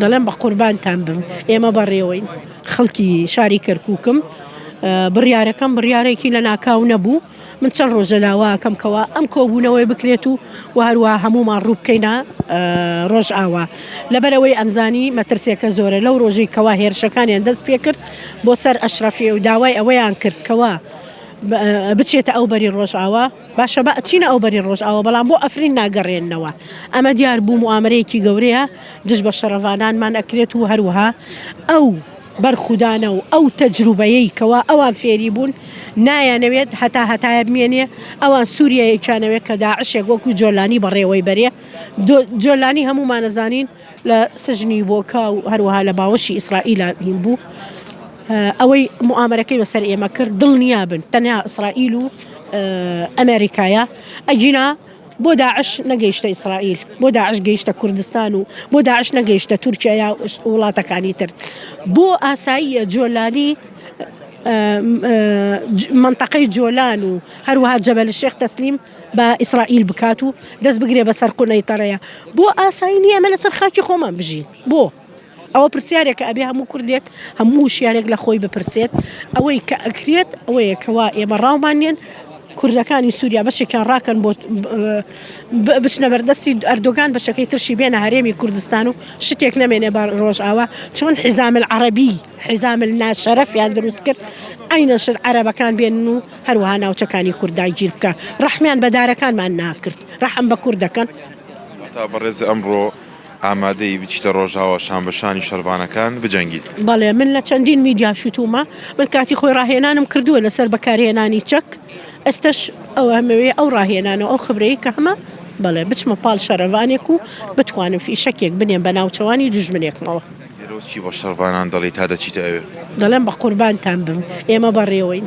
دەڵێن بە قوربانتان بم ئێمە بەڕێوەین خەڵکی شاری کەرکووکم بڕیارەکەم بڕیارێکی لە ناکاو نەبوو من چەند ڕۆژە داواکەمکەوە ئەم کۆبوونەوەی بکرێت و هەروە هەمومان ڕوو بکەینە ڕۆژ ئاوا لەبەرەوەی ئەمزانی مەترسێکە زۆرە لەو ڕۆژەی کەوا هێرشەکانیان دەست پێ کرد بۆ سەر ئەشرەفی و داوای ئەوەیان کردکەوە بچێتە ئەو بەری ڕۆژئاوا باشە بە ئەچینە ئەو بەری ڕۆژئاوا بەڵام بۆ ئەفرین ناگەڕێنەوە ئەمە دیار بوو موامرەیەکی گەورەیە دژ بە شەڕەوانانمان ئەکرێت و هەروەها ئەو بەرخودانە و ئەو تەجروبەیەی کەوا ئەوان فێری بوون نایانەوێت هەتایە بمێنێ ئەوان سووریەیەکیانەوێت کە داعشێک وەکو جۆلانی بەڕێوەی بەرێ جۆلانی هەمومانەزانین لە سژنی بۆکا و هەروەها لە باوەشی ئیسرائیل هین بوو ئەوەی موامرەکەی بەسەر ئێمە کرد دڵنیابن تەنیا ئیسرائیل و ئەمریکایە ئەجینا بۆ داعش نەگەیشتە ئیسرائیل بۆ داعش گەیشتە کوردستان و بۆ داعش نەگەیشتە تورکیا وڵاتەکانی تر بۆ ئاساییە جۆلانی منطقەی جۆلان و هەروەها جەبەل شێخ تەسلیم بە ئیسرائیل بکات و دەست بگرێ بەسەر قونەی تەڕەیە بۆ ئاسایی نییە ئەمە لەسەر خاکی خۆمان بژین بۆ ئەوە پرسیارێکە ئەبێ هەموو کوردێک هەموو شیانێک لە خۆی بپرسێت ئەوەی کە ئەکرێت ئەوەیە کەوا ئێمە ڕاومانێن کوردەکانی سووریا بەشێکیان ڕاکەن بۆ بچنە بەردەستی ئەردۆگان بەشەکەی ترشی بێنە هەرێمی کوردستان و شتێک نەمێنێ بە ڕۆژئاوا چۆن حیزام العەرەبی حیزام الناشەرەفیان دروست کرد ئەینە شت عەرەبەکان بێنن و هەروەها ناوچەکانی کوردای گیر بکە ڕەحمیان بە دارەکانمان ناکرد ڕەحم بە کوردەکەن تا بەڕێز ئەمڕۆ ئامادەی بچیتە ڕۆژاوە شان بەشانی شەروانەکان بجەنگیت بەڵێ من لە چەندین میدیا شوتومە من کاتی خۆی ڕاهێنانم کردووە لەسەر بەکارهێنانی چەک ئەستش ئەو هەمەوێ ئەو ڕاهێنانەوە ئەو خبرەیە کە هەمە بەڵێ بچمە پاڵ شەرەوانێک و بتوانم فیشەکێک بنێن بە ناوچەوانی دوژمنێکمەوە چی بۆ شەروانان دەڵێ تا دەچیتە ئەوێ دەڵێن بە قوربانتان بم ئێمە بەڕێوەین